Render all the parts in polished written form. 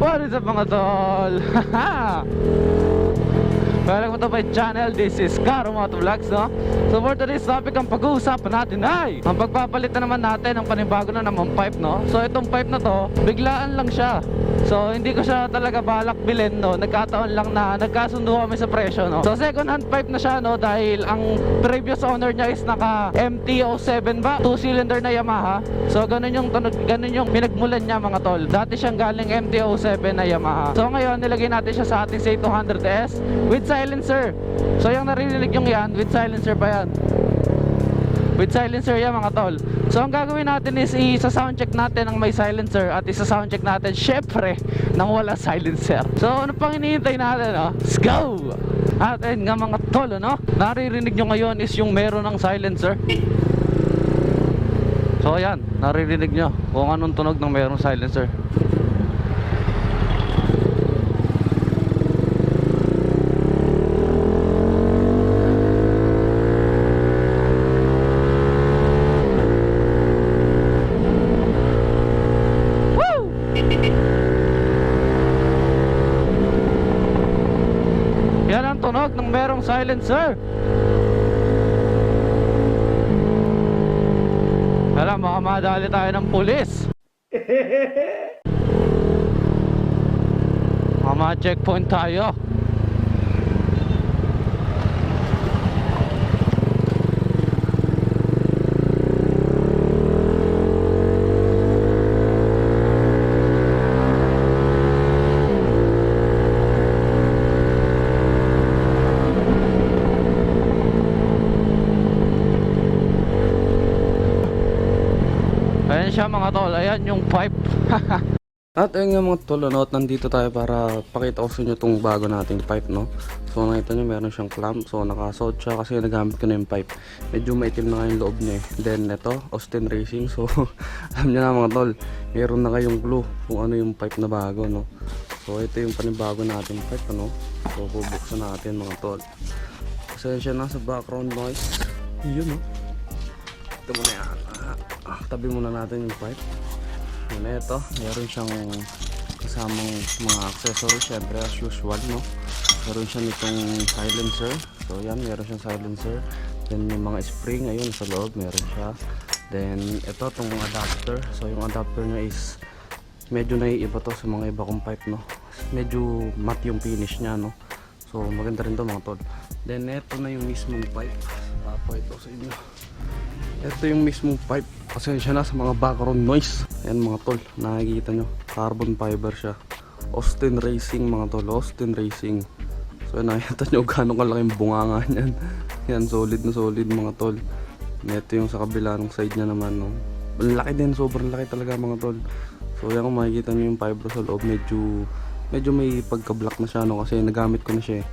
What is up mga tol? Welcome to my channel. This is Karo Motovlogs, no? So for today's topic, ang pag-uusapan natin ay ang pagpapalitan naman natin ng panibago na namang pipe, no? So itong pipe na to, biglaan lang siya. So hindi ko siya talaga balak bilhin, no? Nagkataon lang na nagkasundo kami sa presyo, no? So second hand pipe na siya, no? Dahil ang previous owner niya is naka MT-07 ba? 2-cylinder na Yamaha. So ganun yung pinagmulan niya mga tol. Dati siyang galing MT-07 na Yamaha. So ngayon nilagay natin siya sa ating Z200s with silencer. So yung narinig yung yan, with silencer pa yan. With silencer yan mga tol. So ang gagawin natin is isa-soundcheck natin ang may silencer at isa-soundcheck natin syempre nang wala silencer. So ano pang hinihintay natin, no? Let's go! At ayun nga mga tol, no? Naririnig nyo ngayon is yung meron ng silencer. So ayan, naririnig nyo kung anong tunog ng merong silencer. Yan ang tunog ng merong silencer. Alam, baka madali tayo ng pulis. Ma-checkpoint tayo. Ayan siya mga tol, ayan yung pipe. At ayun nga mga tol, no? At nandito tayo para pakita ko sa inyo itong bago nating pipe, no? So nakita nyo meron siyang clamp. So nakasot siya kasi nagamit ko na yung pipe. Medyo maitim na nga yung loob niya eh. Then ito, Austin Racing. So alam nyo na mga tol, meron na kayong clue kung ano yung pipe na bago, no? So ito yung panibago nating pipe, ano? So bubuksan natin mga tol. Kasi siya nasa background noise. Yun, no? Ito muna yan. Tabi muna natin yung pipe. Yan, ito, meron siyang kasamang mga accessories syempre as usual, no? Meron siya nitong silencer. So yan, meron siyang silencer. Then yung mga spring, ayun sa loob meron siya. Then ito, itong adapter. So yung adapter niya is medyo naiiba to sa mga iba kong pipe, no? Medyo matte yung finish niya, no? So maganda rin to mga tol. Then ito na yung mismong pipe. Tapo ito sa inyo. Ito yung mismong pipe. Pasensya na sa mga background noise. Ayan mga tol, nakikita nyo, carbon fiber siya. Austin Racing mga tol, Austin Racing. So nakikita nyo gano'ng kalaking bunganga niyan. Yan, solid na solid mga tol. Ito yung sa kabila ng side nya naman, no? Laki din, sobrang laki talaga mga tol. So yan, kung makikita nyo yung fiber sa loob, medyo may pagka-black na siya, no? Kasi nagamit ko na siya eh.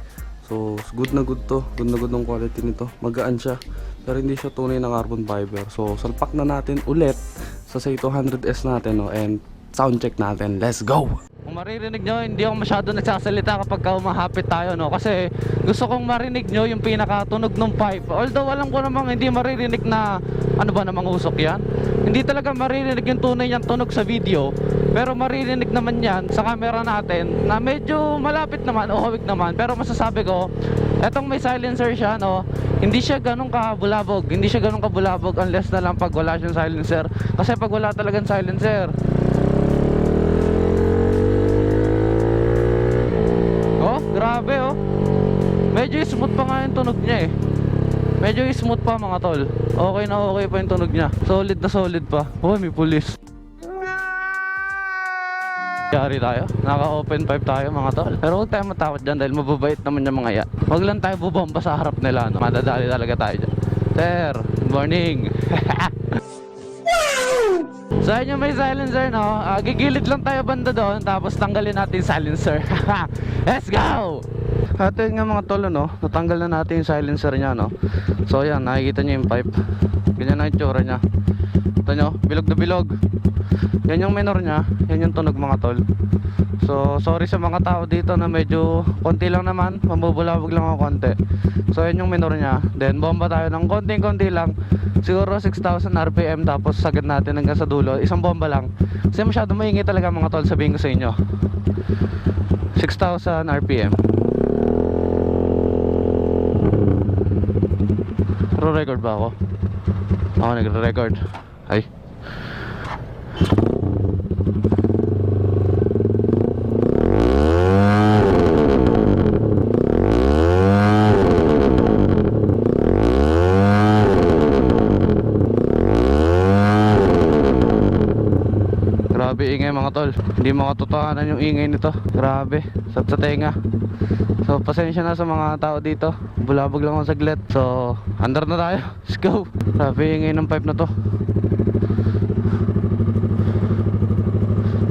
So good na good to, good na good ng quality nito. Magaan siya, pero hindi siya tunay na carbon fiber. So salpak na natin ulit sa Z200s natin, no? And sound check natin, let's go! Kung maririnig nyo, hindi ako masyado nagsasalita kapag humahapit tayo, no? Kasi gusto kong marinig nyo yung pinakatunog ng pipe. Although alam ko namang hindi maririnig na ano ba namang usok yan. Hindi talaga maririnig yung tunay niyang tunog sa video. Pero maririnig naman yan sa camera natin na medyo malapit naman o hawig naman. Pero masasabi ko, etong may silencer siya, no? Hindi siya ganun kabulabog. Hindi siya ganun kabulabog unless na lang pag wala siyang silencer. Kasi pag wala talagang silencer, oh, grabe oh. Medyo smooth pa nga yung tunog niya eh. Medyo smooth pa mga tol. Okay na okay pa yung tunog niya. Solid na solid pa. Oh, may pulis. Yari tayo, naka-open pipe tayo mga tol. Pero huwag tayo matakot dyan dahil mababait naman yung mga ya. Huwag lang tayo bubomba sa harap nila, no? Madadali talaga tayo dyan. Sir, good morning. So yun yung may silencer, no? Gigilid lang tayo banda doon, tapos tanggalin natin yung silencer. Let's go! At yun nga mga tol, no? Natanggal na natin yung silencer niya, no? So yan, nakikita nyo yung pipe. Ganyan na yung tsura niya. Ito nyo, bilog na bilog. Yan yung minor nya, yan yung tunog mga tol. So sorry sa mga tao dito na medyo konti lang naman, mabubulabog lang ako konti. So yan yung minor nya. Then bomba tayo ng konting-konti lang, siguro 6,000 RPM, tapos sagad natin hanggang sa dulo. Isang bomba lang, kasi masyado maingay talaga mga tol, sabihin ko sa inyo. 6,000 RPM. Record ba ako? Ako nagre-record. Ay. Grabe ingay mga tol. Hindi makatotohanan yung ingay nito. Grabe, sa tenga. So pasensya na sa mga tao dito, bulabog lang ako saglit. So under na tayo, let's go. Grabe ingay ng pipe na to.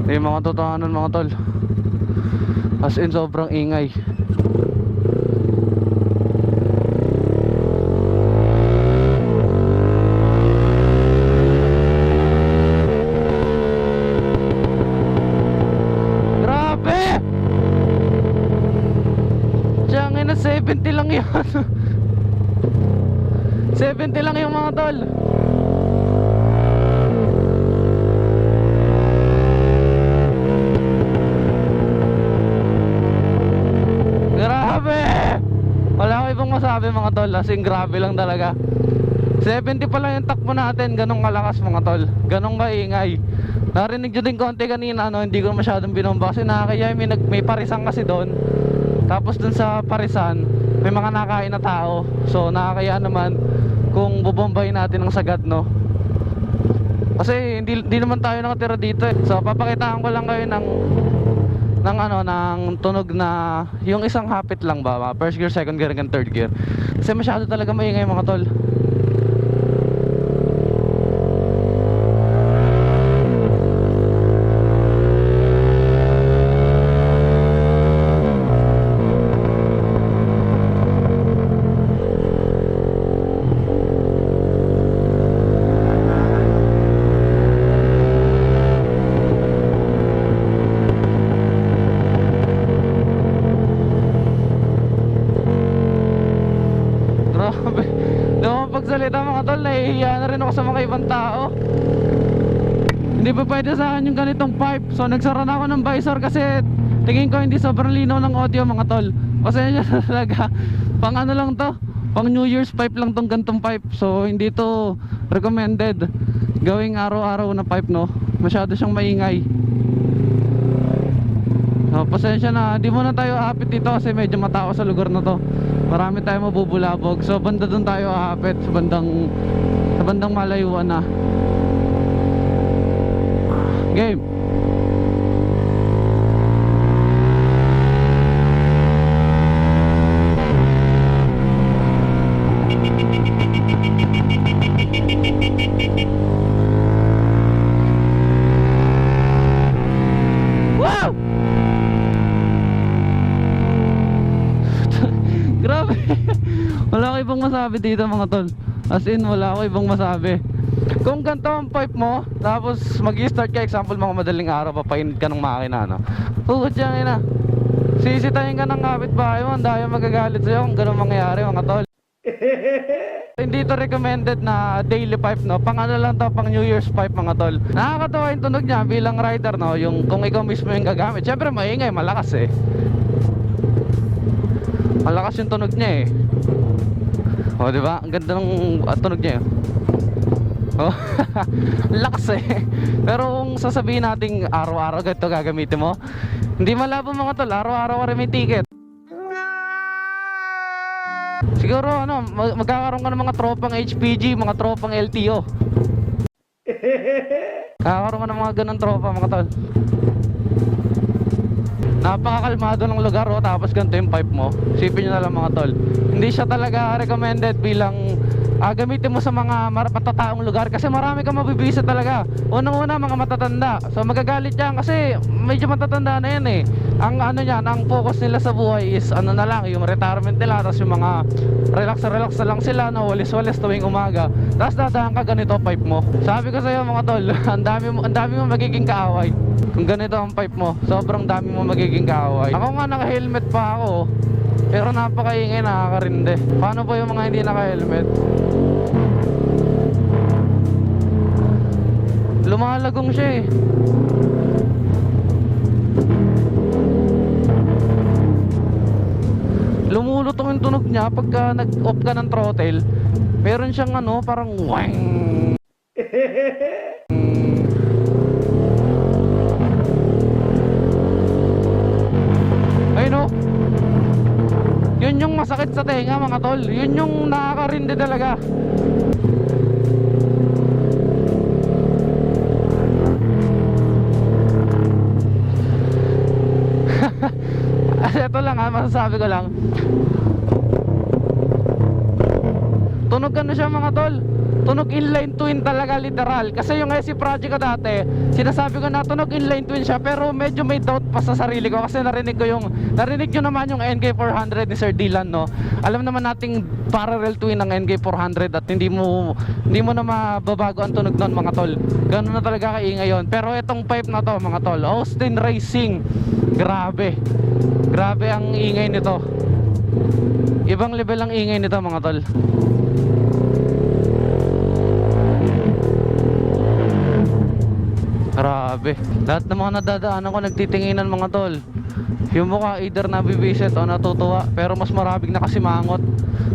Hindi makatotohanan mga tol. As in sobrang ingay. Na 70 lang yun. 70 lang yung mga tol. Grabe. Wala ko ibang masabi mga tol, as in grabe lang talaga. 70 pa lang yung takbo natin, ganong kalakas mga tol, ganong kaingay. Narinig nyo din konti kanina, hindi ko masyadong binomba kasi nakakaya, may parisang kasi doon. Tapos dun sa parisan, may mga nakain na tao. So nakakaya naman kung bubombahin natin ng sagad, no? Kasi hindi naman tayo nakatira dito eh. So papakitaan ko lang kayo ng tunog na yung isang hapit lang ba, first gear, second gear, and third gear. Kasi masyado talaga maingay mga tol. Pagsalita mga tol, nahihiya na rin ako sa mga ibang tao. Hindi pa pwede sa akin yung ganitong pipe. So nagsara na ako ng visor kasi tingin ko hindi sobrang linaw ng audio mga tol. Pasensya na talaga. Pang ano lang to, pang New Year's pipe lang tong ganitong pipe. So hindi to recommended gawing araw-araw na pipe, no. Masyado siyang maingay. So pasensya na, di muna tayo ahapit dito kasi medyo matao sa lugar na to. Marami tayong mabubulabog. So banda dun tayo ahapit sa bandang malayuan na. Game. Wow! Grabe. Wala ko ibang masabi dito mga tol. As in wala ko ibang masabi. Kung ganito ang pipe mo, tapos mag-i-start ka, example mga madaling araw, papainit ka ng makina, no? Yan na. Sisitahin ka ng kapitbahay mo, ang dahil magagalit sa'yo kung ganun mangyayari mga tol. Hindi to recommended na daily pipe, no? Pang ano lang to, pang New Year's pipe mga tol. Nakakatawa yung tunog niya bilang rider, no? Yung kung ikaw mismo yung gagamit. Siyempre maingay, malakas eh. Malakas yung tunog niya eh. O diba? Ang ganda ng tunog niya eh. Oh, lakas eh. Pero kung sasabihin natin araw-araw ganito gagamitin mo, hindi malabo mga tol, araw-araw ka rin may ticket. Siguro magkakaroon ka ng mga tropang HPG, mga tropang LTO. Kakaroon ka ng mga ganun tropa mga tol. Napakakalmado ng lugar, tapos ganito yung pipe mo. Isipin nyo na lang mga tol, hindi siya talaga recommended bilang gamitin mo sa mga matataong lugar kasi marami kang mabibisa talaga. Unang-una mga matatanda. So magagalit yan kasi medyo matatanda na yan eh. Ang ano yan, ang focus nila sa buhay is ano na lang, yung retirement nila, tapos yung mga relax na lang sila, no, walis-walis tuwing umaga. Tapos dadaan ka ganito pipe mo. Sabi ko sa'yo mga tol, ang dami mo magiging kaaway. Kung ganito ang pipe mo, sobrang dami mo magiging kaaway. Ako nga naka-helmet pa ako, pero napakaingay, nakakarinde. Paano po yung mga hindi naka-helmet? Lumalagong siya eh. Lumulutong yung tunog niya pagka nag-off ka ng throttle. Meron siyang ano, parang wang. Ay no. Yun yung masakit sa tenga mga tol. Yun yung nakakarindi talaga. Ito lang ha, masasabi ko lang. Tunog ano siya mga tol. Tunog inline twin talaga literal. Kasi yung SC project ko dati, sinasabi ko na tunog inline twin siya, pero medyo may doubt pa sa sarili ko kasi narinig nyo naman yung NK400 ni Sir Dylan, no. Alam naman nating parallel twin ng NK400 at hindi mo na mababago ang tunog nun mga tol. Ganun na talaga kaingay yun. Pero itong pipe na to mga tol, Austin Racing, grabe ang ingay nito. Ibang level ang ingay nito mga tol. Grabe. Lahat ng mga nadadaanan ko nagtitinginan mga tol. Yung mukha either nabibisit o natutuwa, pero mas maraming nakasimangot.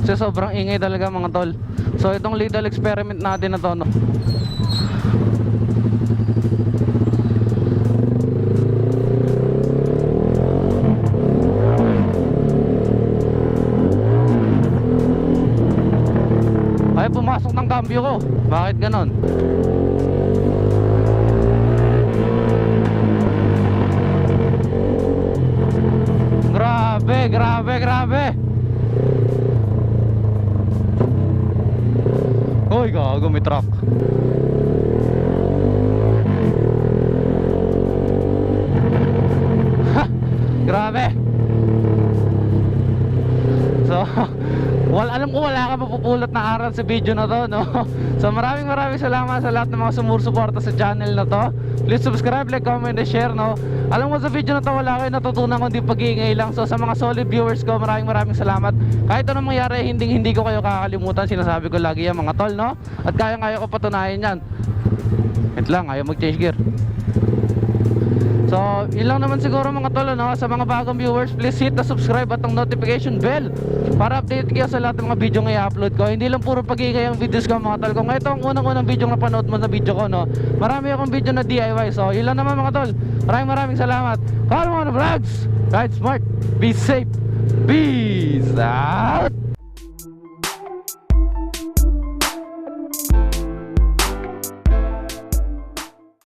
Kasi sobrang ingay talaga mga tol. So itong little experiment natin na to, no? Ay, pumasok ng cambio ko. Bakit ganon? Grabe. Hoy, gago, may truck. Ha! Grabe. So, alam ko wala ka mapupulot na aral sa video na to, no? So maraming salamat sa lahat ng mga sumusuporta sa channel na to. Please subscribe, like, comment, and share, no? Alam mo sa video na to wala kayo natutunan kundi pag-iingay lang. So sa mga solid viewers ko, maraming salamat. Kahit anong mangyari, hindi ko kayo kakalimutan. Sinasabi ko lagi yan mga tol, no? At kaya ko patunayan yan. Wait lang, ayaw mag-change gear. So, yun lang naman siguro mga tol, no? Sa mga bagong viewers, please hit the subscribe at ang notification bell para update kayo sa lahat ng mga video na i-upload ko. Hindi lang puro pag-iingay ang videos ko mga tol. Kung ito ang unang video na panood mo na video ko, no? Marami akong video na DIY. So, yun lang naman mga tol. Maraming salamat. Follow mo na vlogs. Ride smart. Be safe. Peace out.